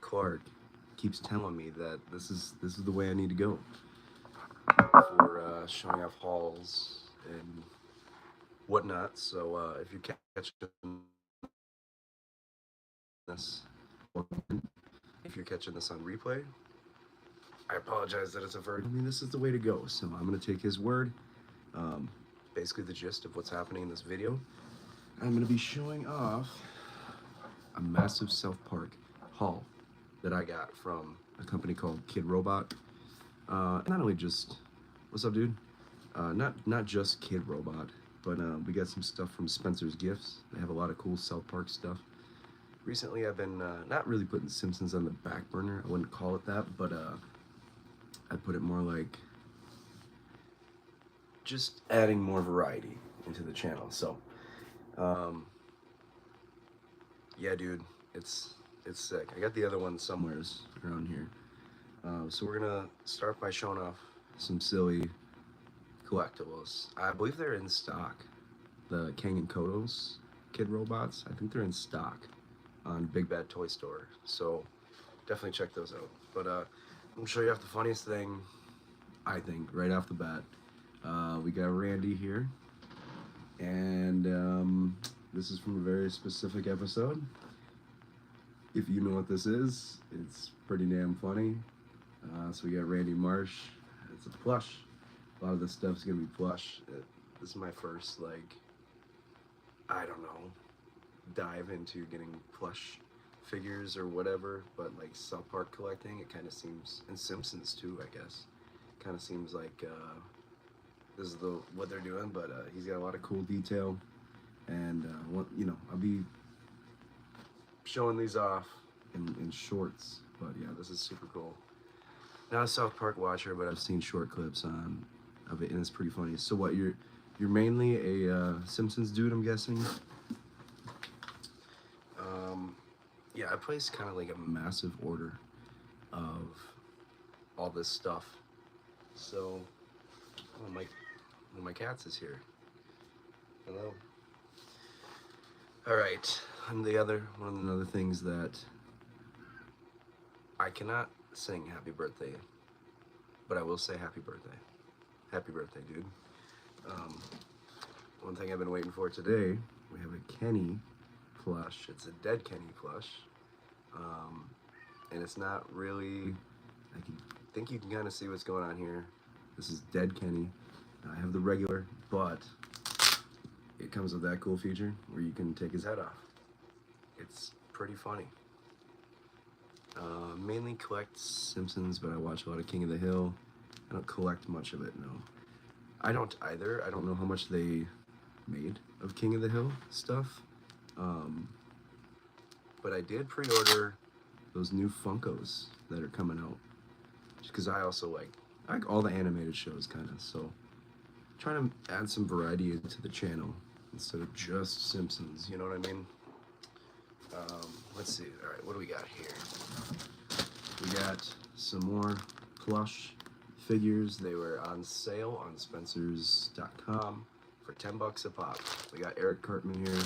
Clark keeps telling me that this is the way I need to go for showing off hauls and whatnot. So if you're catching this, if you're catching this on replay, I apologize that it's a verdict. I mean, this is the way to go. So I'm gonna take his word. Basically, the gist of what's happening in this video. I'm gonna be showing off a massive South Park haul that I got from a company called KidRobot. Not only just, what's up, dude? Not just KidRobot, but we got some stuff from Spencer's Gifts. They have a lot of cool South Park stuff. Recently, I've been not really putting Simpsons on the back burner. I wouldn't call it that, but I put it more like just adding more variety into the channel. So, yeah, dude, it's sick. I got the other one somewheres around here. So we're gonna start by showing off some silly collectibles. I believe they're in stock. The Kang and Kodos KidRobots, I think they're in stock on Big Bad Toy Store. So definitely check those out. But I'm gonna show you off the funniest thing, I think, right off the bat. We got Randy here, and this is from a very specific episode. If you know what this is, it's pretty damn funny. So we got Randy Marsh. It's a plush. A lot of this stuff's gonna be plush. This is my first, like, I don't know, dive into getting plush figures or whatever, but like South Park collecting, it kind of seems, and Simpsons too, I guess, kind of seems like this is what they're doing. But he's got a lot of cool detail, and I'll be showing these off in shorts. But yeah, this is super cool. Not a South Park watcher, but I've seen short clips of it, and it's pretty funny. So what, you're mainly a Simpsons dude, I'm guessing? Yeah, I placed kind of like a massive order of all this stuff. So one of my cats is here. Hello. All right. And one of the other things that I cannot sing happy birthday, but I will say happy birthday. Happy birthday, dude. One thing I've been waiting for today, we have a Kenny plush. It's a dead Kenny plush. And it's not really, I think you can kind of see what's going on here. This is dead Kenny. I have the regular, but it comes with that cool feature where you can take his head off. It's pretty funny. Mainly collect Simpsons, but I watch a lot of King of the Hill. I don't collect much of it, no. I don't either. I don't know how much they made of King of the Hill stuff. But I did pre-order those new Funkos that are coming out. Just because I also like all the animated shows, kind of. So trying to add some variety into the channel instead of just Simpsons, you know what I mean? Let's see. All right, what do we got here? We got some more plush figures. They were on sale on Spencers.com for $10 a pop. We got Eric Cartman here.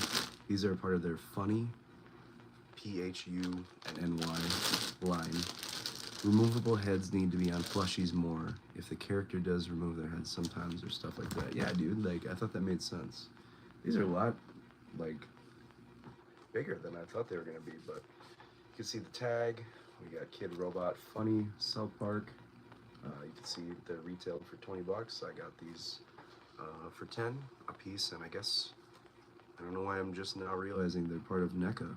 These are part of their Phunny, PHU&NY line. Removable heads need to be on Plushies more. If the character does remove their heads sometimes or stuff like that. Yeah, dude, like, I thought that made sense. These are a lot, like, bigger than I thought they were gonna be, but you can see the tag. We got KidRobot Phunny, South Park. You can see they're retailed for $20. I got these for 10 a piece, and I guess, I don't know why I'm just now realizing they're part of NECA.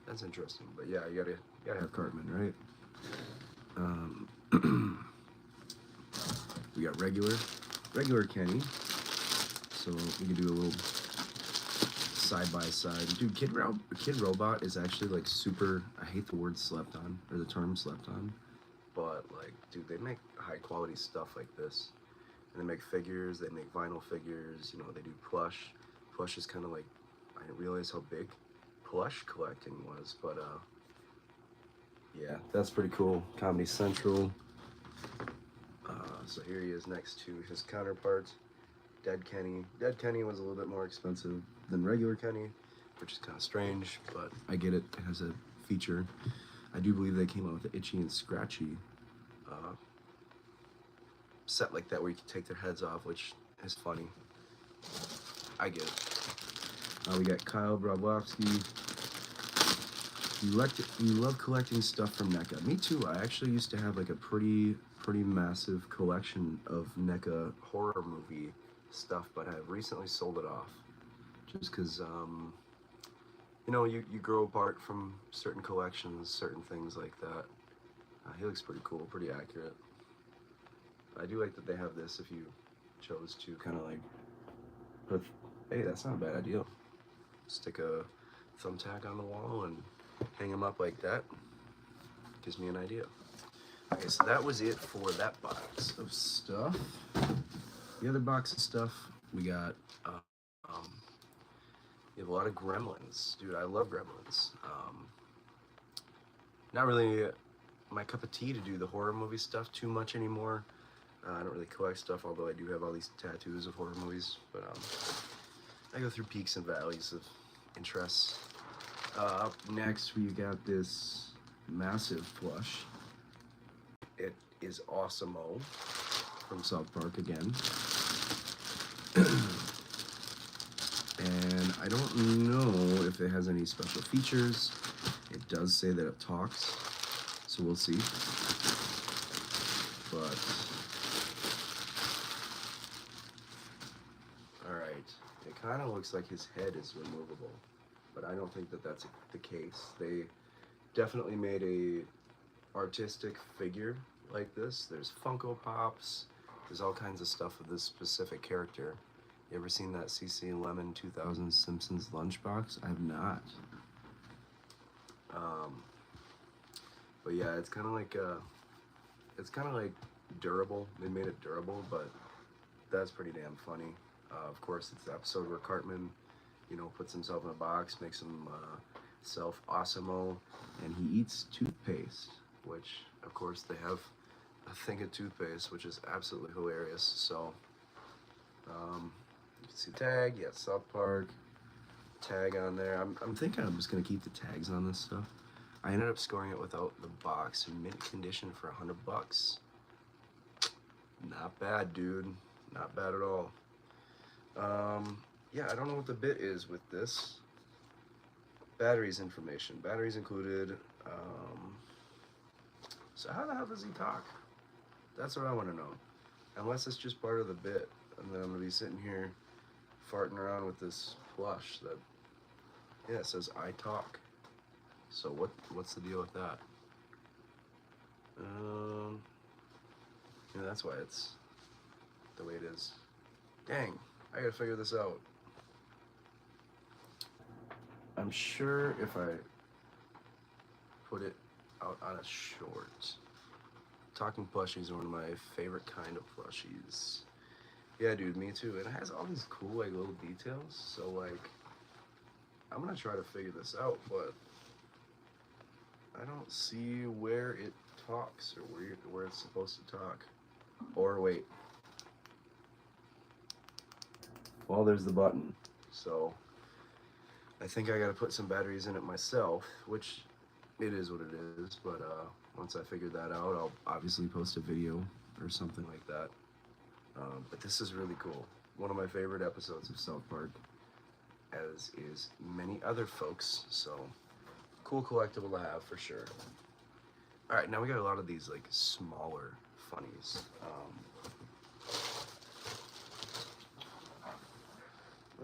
That's interesting, but yeah, you gotta have Cartman, right? We got regular Kenny. So we can do a little side by side. Dude, KidRobot is actually like super, I hate the word slept on, or the term slept on, but like, dude, they make high quality stuff like this. And they make figures, they make vinyl figures, you know, they do plush. Plush is kind of like, I didn't realize how big plush collecting was, but yeah, that's pretty cool. Comedy Central. So here he is next to his counterpart, Dead Kenny. Dead Kenny was a little bit more expensive than regular Kenny, which is kind of strange, but I get it. It has a feature. I do believe they came out with the Itchy and Scratchy set like that where you can take their heads off, which is funny. I get it. We got Kyle Broflovski. You love collecting stuff from NECA. Me too. I actually used to have like a pretty massive collection of NECA horror movie stuff, but I've recently sold it off. Just because, you know, you grow apart from certain collections, certain things like that. He looks pretty cool, pretty accurate. I do like that they have this if you chose to kind of like put, hey, that's not a bad idea. Stick a thumbtack on the wall and hang them up like that. Gives me an idea. Okay, so that was it for that box of stuff. The other box of stuff, we got, you have a lot of Gremlins. Dude, I love Gremlins. Not really my cup of tea to do the horror movie stuff too much anymore. I don't really collect stuff, although I do have all these tattoos of horror movies. But I go through peaks and valleys of interests. Up next, we got this massive plush. It is Awesome-O from South Park again. And I don't know if it has any special features. It does say that it talks, so we'll see. But alright, it kind of looks like his head is removable, but I don't think that that's the case. They definitely made a artistic figure like this. There's Funko Pops, there's all kinds of stuff with this specific character. You ever seen that CC Lemon 2000 Simpsons lunchbox? I have not. But yeah, it's kind of like durable. They made it durable, but that's pretty damn funny. Of course, it's the episode where Cartman, you know, puts himself in a box, makes himself Awesome-O, and he eats toothpaste, which, of course, they have a thing of toothpaste, which is absolutely hilarious. So, you can see the tag, yeah, South Park tag on there. I'm thinking I'm just gonna keep the tags on this stuff. I ended up scoring it without the box in mint condition for $100. Not bad, dude. Not bad at all. Yeah, I don't know what the bit is with this. Batteries information. Batteries included. So how the hell does he talk? That's what I want to know. Unless it's just part of the bit, and then I'm gonna be sitting here farting around with this plush that, yeah, it says I talk. So what's the deal with that? Yeah, that's why it's the way it is. Dang, I gotta figure this out. I'm sure if I put it out on a short. Talking plushies are one of my favorite kind of plushies. Yeah, dude, me too. And it has all these cool, like, little details. So, like, I'm gonna try to figure this out, but I don't see where it talks or where it's supposed to talk. Or wait. Well, there's the button. So I think I gotta put some batteries in it myself, which it is what it is. But once I figure that out, I'll obviously post a video or something like that. But this is really cool. One of my favorite episodes of South Park, as is many other folks. So cool collectible to have for sure. All right, now we got a lot of these like smaller funnies.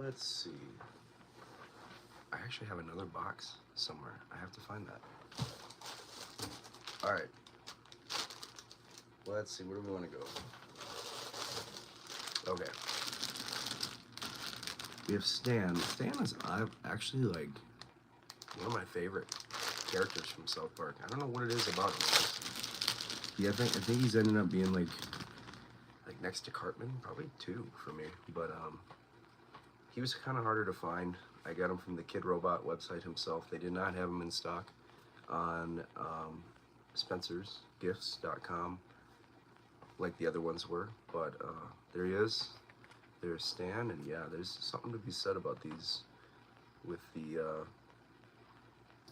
Let's see. I actually have another box somewhere. I have to find that. All right. Let's see. Where do we want to go? Okay. We have Stan. Stan is actually like one of my favorite characters from South Park. I don't know what it is about him. Yeah, I think he's ended up being like next to Cartman, probably 2 for me. But he was kind of harder to find. I got him from the KidRobot website himself. They did not have him in stock on spencersgifts.com like the other ones were. But there he is. There's Stan, and yeah, there's something to be said about these with the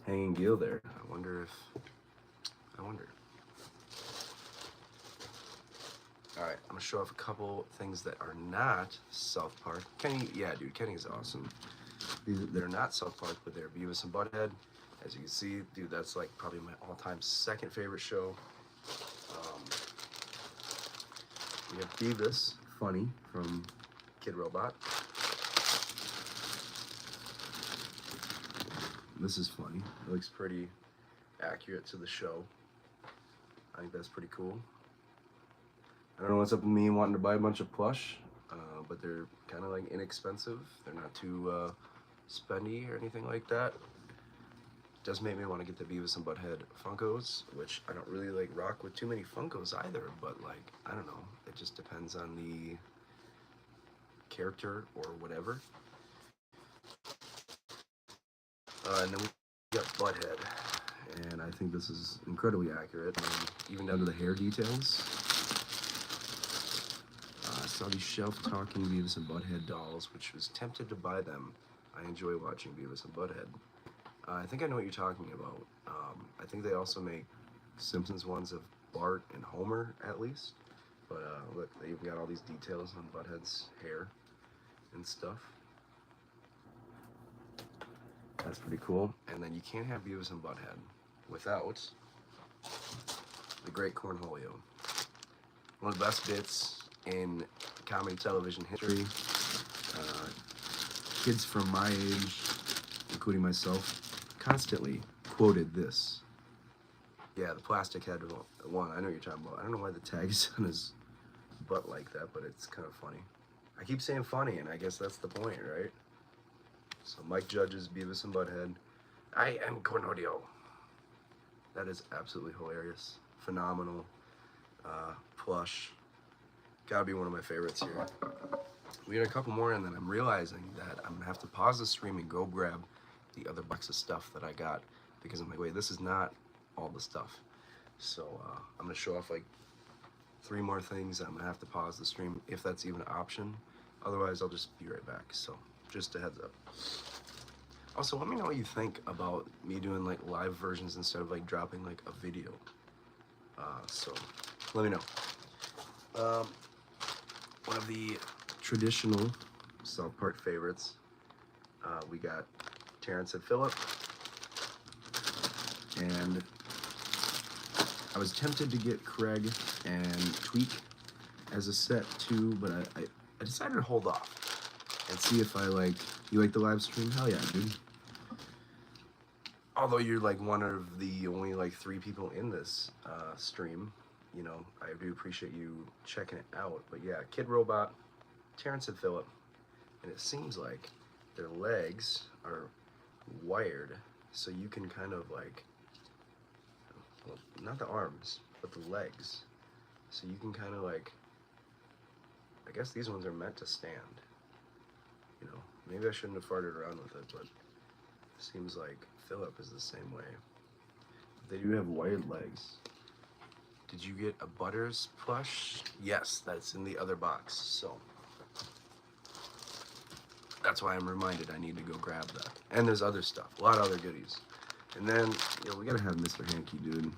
hanging gill there. I wonder if gonna show off a couple things that are not South Park. Kenny, yeah, dude, Kenny is awesome. They're not South Park, but they're Beavis and Butt-Head. As you can see, dude, that's like probably my all-time second favorite show. We have Beavis, Phunny from KidRobot. This is funny. It looks pretty accurate to the show. I think that's pretty cool. I don't know what's up with me wanting to buy a bunch of plush, but they're kind of like inexpensive. They're not too spendy or anything like that. It does make me want to get the Beavis and Butt-Head Funkos, which I don't really like rock with too many Funkos either, but like, I don't know. It just depends on the character or whatever. And then we got Butt-Head, and I think this is incredibly accurate, even down to the hair details. I saw these shelf-talking Beavis and Butt-Head dolls, which was tempted to buy them. I enjoy watching Beavis and Butt-Head. I think I know what you're talking about. I think they also make Simpsons ones of Bart and Homer, at least. But look, they even got all these details on Butt-Head's hair and stuff. That's pretty cool. And then you can't have Beavis and Butt-Head without the Great Cornholio. One of the best bits in comedy television history. Kids from my age, including myself, constantly quoted this. Yeah, the plastic head one. I know what you're talking about. I don't know why the tag is on his butt like that, but it's kind of funny. I keep saying funny, and I guess that's the point, right? So Mike Judge's Beavis and Butt-Head. I am Cornholio. That is absolutely hilarious. Phenomenal. Plush. Gotta be one of my favorites here. We got a couple more, and then I'm realizing that I'm gonna have to pause the stream and go grab the other box of stuff that I got, because I'm like, wait, this is not all the stuff. So I'm gonna show off like 3 more things. I'm gonna have to pause the stream if that's even an option. Otherwise, I'll just be right back. So just a heads up. Also, let me know what you think about me doing like live versions instead of like dropping like a video. So let me know. One of the traditional South Park favorites, we got Terrence and Phillip, and I was tempted to get Craig and Tweak as a set too, but I decided to hold off and see if I like, you like the live stream? Hell yeah, dude. Although you're like one of the only like 3 people in this stream, you know, I do appreciate you checking it out. But yeah, KidRobot, Terrence and Phillip, and it seems like their legs are wired, so you can kind of like, well, not the arms, but the legs. So you can kind of like, I guess these ones are meant to stand. You know, maybe I shouldn't have farted around with it, but it seems like Phillip is the same way. They do have wired legs. Did you get a Butters plush? Yes, that's in the other box. So that's why I'm reminded I need to go grab that. And there's other stuff, a lot of other goodies. And then, you know, we gotta have Mr. Hanky, dude.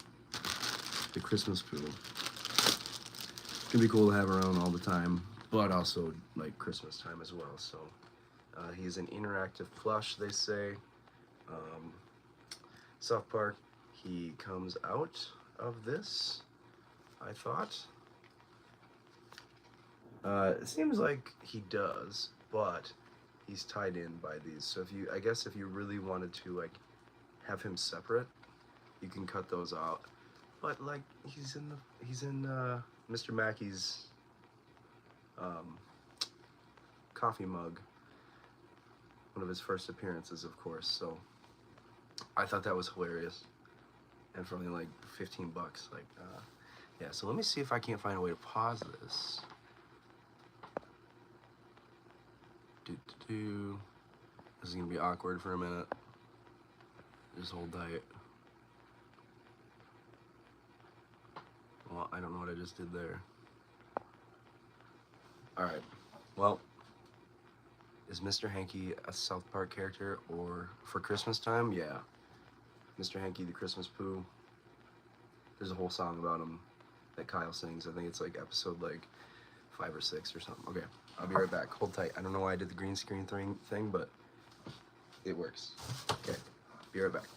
The Christmas poo. It's gonna be cool to have around all the time, but also like Christmas time as well. So he's an interactive plush, they say. South Park, he comes out of this, I thought. It seems like he does, but he's tied in by these. So if you, I guess if you really wanted to like have him separate, you can cut those out. But like he's in Mr. Mackey's coffee mug, one of his first appearances, of course. So I thought that was hilarious, and for only like 15 bucks, like yeah. So let me see if I can't find a way to pause this. This is gonna be awkward for a minute. Just hold tight. Well, I don't know what I just did there. Alright, well, is Mr. Hanky a South Park character, or for Christmas time? Yeah. Mr. Hanky the Christmas Poo. There's a whole song about him that Kyle sings. I think it's like episode like 5 or 6 or something. Okay, I'll be right back. Hold tight. I don't know why I did the green screen thing, but it works. Okay, be right back.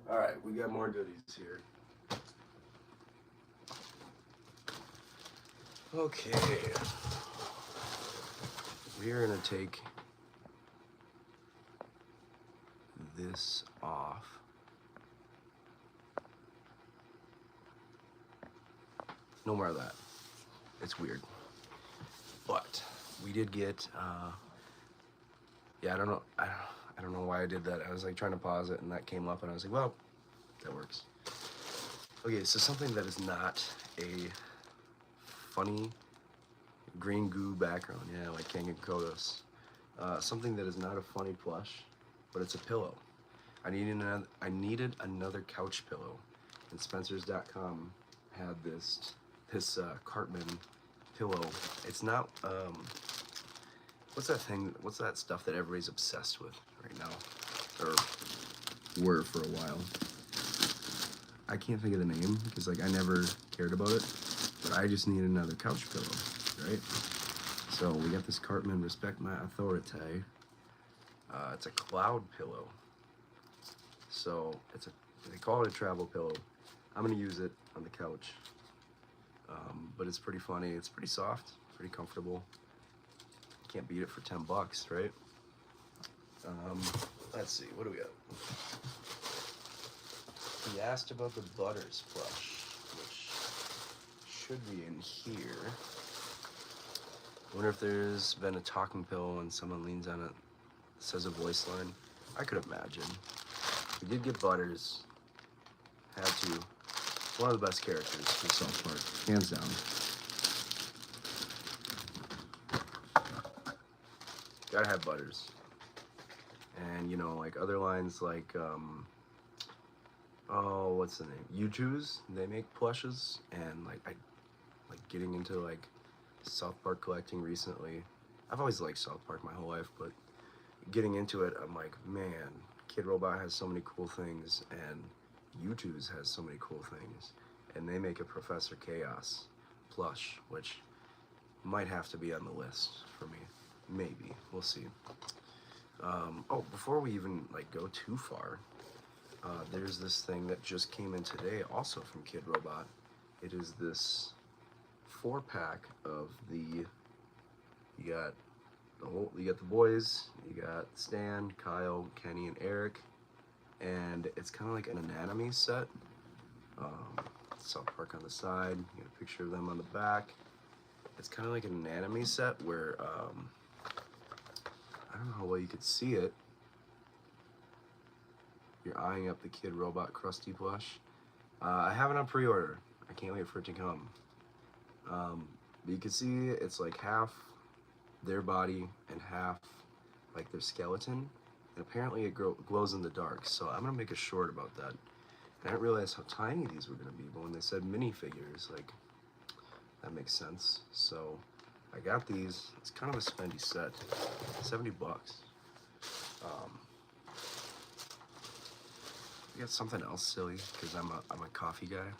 All right, we got more goodies here. Okay, we're gonna take this off. No more of that. It's weird. But we did get, yeah, I don't know why I did that. I was like trying to pause it and that came up and I was like, well, that works. Okay, so something that is not a funny green goo background, yeah, like King Kodos. Something that is not a funny plush, but it's a pillow. I needed another couch pillow, and Spencers.com had this Cartman pillow. It's not what's that thing? What's that stuff that everybody's obsessed with right now, or were for a while? I can't think of the name because like I never cared about it, but I just need another couch pillow, right? So we got this Cartman Respect My Authority. It's a cloud pillow. So they call it a travel pillow. I'm gonna use it on the couch. But it's pretty funny. It's pretty soft, pretty comfortable. Can't beat it for 10 bucks, right? Let's see, what do we got? He asked about the Butters plush, which should be in here. I wonder if there's been a talking pillow and someone leans on it, says a voice line. I could imagine. We did get Butters. Had to. One of the best characters from South Park, hands down. Gotta have Butters. And you know, like other lines like, oh, what's the name? You Choose. They make plushes, and like I like getting into like South Park collecting recently. I've always liked South Park my whole life, but getting into it, I'm like, man, KidRobot has so many cool things, and You Choose has so many cool things, and they make a Professor Chaos plush, which might have to be on the list for me. Maybe, we'll see. Oh, before we even like go too far, there's this thing that just came in today, also from KidRobot. It is this 4-pack of the. You got the boys. You got Stan, Kyle, Kenny, and Eric, and it's kind of like an anatomy set. South Park on the side. You got a picture of them on the back. It's kind of like an anatomy set where I don't know how well you could see it. You're eyeing up the KidRobot Krusty plush. I have it on pre-order. I can't wait for it to come. But you can see it's like half their body and half like their skeleton. And apparently it glows in the dark. So I'm gonna make a short about that. And I didn't realize how tiny these were gonna be, but when they said minifigures, like, that makes sense. So I got these. It's kind of a spendy set. 70 bucks. I got something else silly because I'm a coffee guy.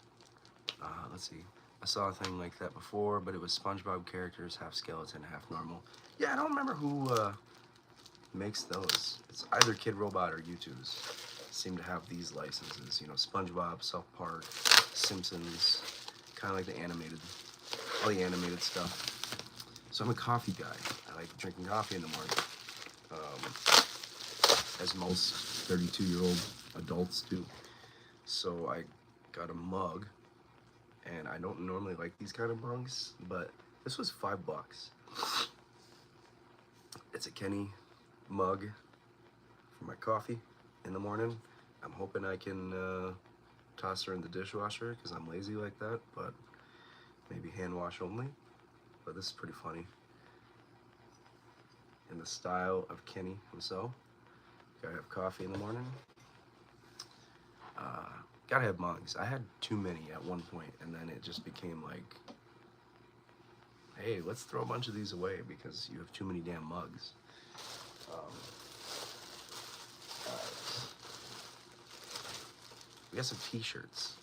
Let's see. I saw a thing like that before, but it was SpongeBob characters, half skeleton, half normal. Yeah, I don't remember who makes those. It's either KidRobot or YouTube's. Seem to have these licenses. You know, SpongeBob, South Park, Simpsons, kind of like the animated, all the animated stuff. So I'm a coffee guy. I like drinking coffee in the morning, as most 32-year-old adults do. So I got a mug, and I don't normally like these kind of mugs, but this was $5. It's a Kenny mug for my coffee in the morning. I'm hoping I can toss her in the dishwasher because I'm lazy like that, but maybe hand wash only. But this is pretty funny. In the style of Kenny himself. Gotta have coffee in the morning. Gotta have mugs. I had too many at one point, and then it just became like, hey, let's throw a bunch of these away because you have too many damn mugs. We got some t-shirts.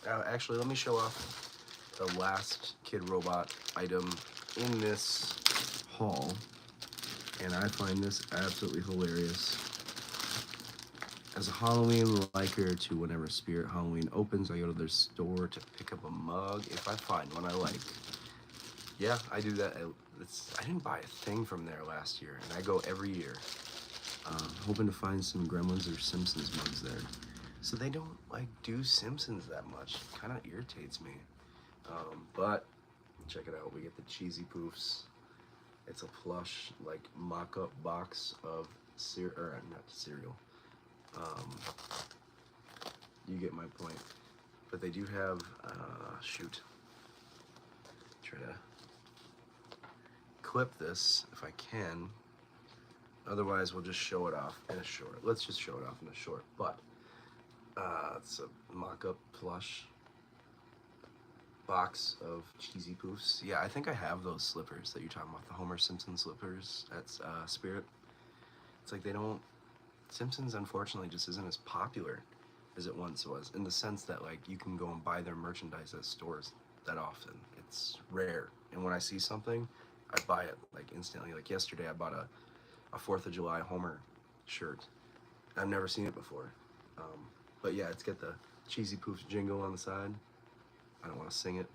Actually, let me show off the last KidRobot item in this haul, and I find this absolutely hilarious. As a Halloween liker to whenever Spirit Halloween opens, I go to their store to pick up a mug if I find one I like. Yeah, I do that. I didn't buy a thing from there last year, and I go every year. Hoping to find some Gremlins or Simpsons mugs there. So they don't like do Simpsons that much. Kind of irritates me. But check it out. We get the cheesy poofs. It's a plush like mock-up box of not cereal. You get my point. But they do have shoot. Try to clip this if I can. Otherwise, we'll just show it off in a short. Let's just show it off in a short. But it's a mock-up plush box of cheesy poofs. Yeah, I think I have those slippers that you're talking about, the Homer Simpson slippers at Spirit. It's like they don't... Simpsons, unfortunately, just isn't as popular as it once was, in the sense that, like, you can go and buy their merchandise at stores that often. It's rare. And when I see something, I buy it, like, instantly. Like, yesterday, I bought a 4th of July Homer shirt. I've never seen it before. But yeah, it's got the Cheesy Poofs jingle on the side. I don't want to sing it,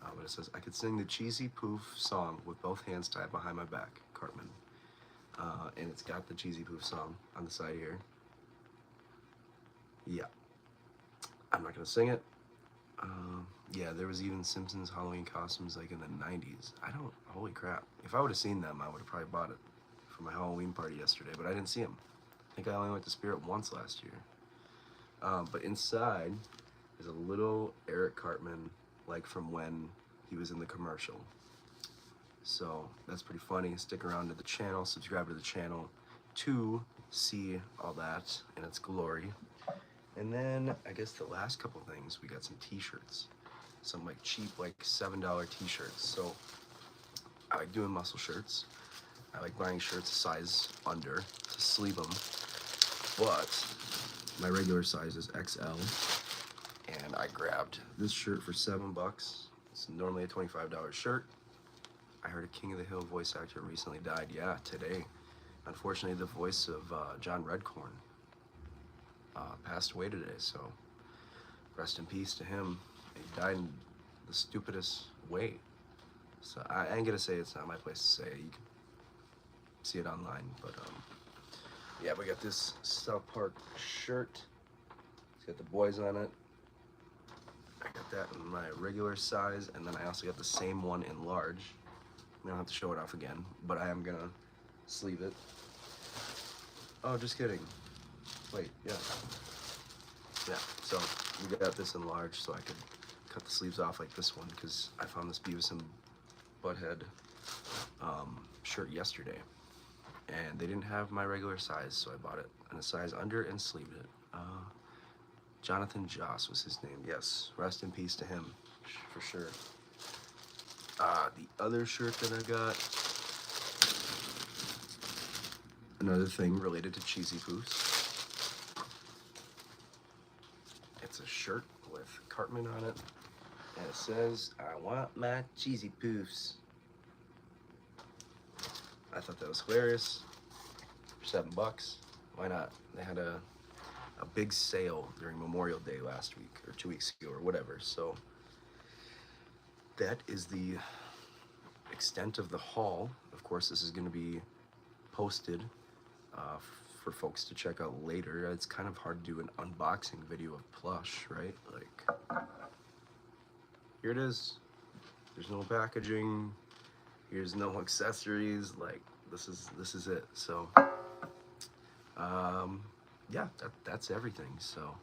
but it says, I could sing the Cheesy Poof song with both hands tied behind my back, Cartman. And it's got the Cheesy Poof song on the side here. Yeah. I'm not going to sing it. Yeah, there was even Simpsons Halloween costumes like in the 90s. Holy crap. If I would have seen them, I would have probably bought it for my Halloween party yesterday, but I didn't see them. I think I only went to Spirit once last year. But inside is a little Eric Cartman, like from when he was in the commercial. So that's pretty funny. Stick around to the channel, subscribe to the channel to see all that in its glory. And then I guess the last couple things, we got some t-shirts. Some like cheap, like $7 t-shirts. So I like doing muscle shirts. I like buying shirts a size under to sleeve them. But my regular size is XL. And I grabbed this shirt for $7. It's normally a $25 shirt. I heard a King of the Hill voice actor recently died. Yeah, today. Unfortunately, the voice of John Redcorn passed away today, so rest in peace to him. He died in the stupidest way. So I ain't gonna say it's not my place to say it. You can see it online, but yeah, we got this South Park shirt. It's got the boys on it. I got that in my regular size, and then I also got the same one in large. I don't have to show it off again, but I am gonna sleeve it. Oh, just kidding. Wait, yeah. Yeah, so we got this in large so I could cut the sleeves off like this one, because I found this Beavis and Butt-Head shirt yesterday. And they didn't have my regular size, so I bought it in a size under and sleeved it. Jonathan Joss was his name. Yes, rest in peace to him, for sure. The other shirt that I got, another thing related to Cheesy Poofs. It's a shirt with Cartman on it, and it says, I want my Cheesy Poofs. I thought that was hilarious. For $7, why not? They had a big sale during Memorial Day last week, or 2 weeks ago, or whatever, so that is the extent of the haul. Of course, this is going to be posted for folks to check out later. It's kind of hard to do an unboxing video of Plush, right? Like, here it is. There's no packaging. Here's no accessories. Like, this is it. So, yeah, that's everything. So,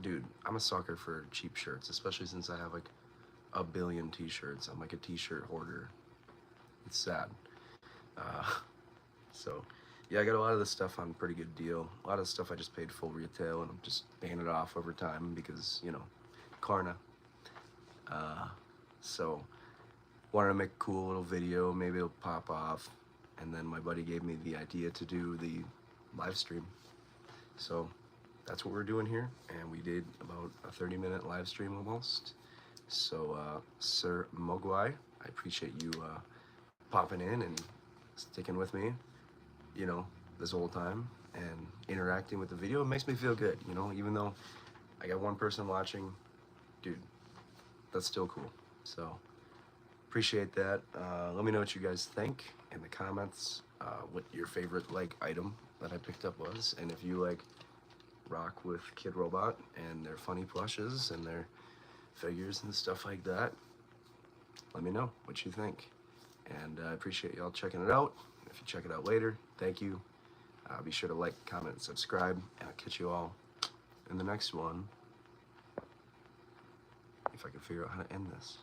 dude, I'm a sucker for cheap shirts, especially since I have like a billion t-shirts. I'm like a t-shirt hoarder. It's sad. So yeah, I got a lot of this stuff on pretty good deal. A lot of the stuff I just paid full retail, and I'm just paying it off over time because, you know, Karna. So wanted to make a cool little video, maybe it'll pop off, and then my buddy gave me the idea to do the live stream. So that's what we're doing here, and we did about a 30-minute live stream almost. So Sir Mogwai, I appreciate you popping in and sticking with me, you know, this whole time and interacting with the video. It makes me feel good, you know, even though I got one person watching, dude, that's still cool. So appreciate that. Let me know what you guys think in the comments, what your favorite like item that I picked up was, and if you like rock with KidRobot and their funny plushes and their figures and stuff like that, let me know what you think. And I appreciate y'all checking it out. If you check it out later, thank you. Be sure to like, comment, and subscribe, and I'll catch you all in the next one. If I can figure out how to end this.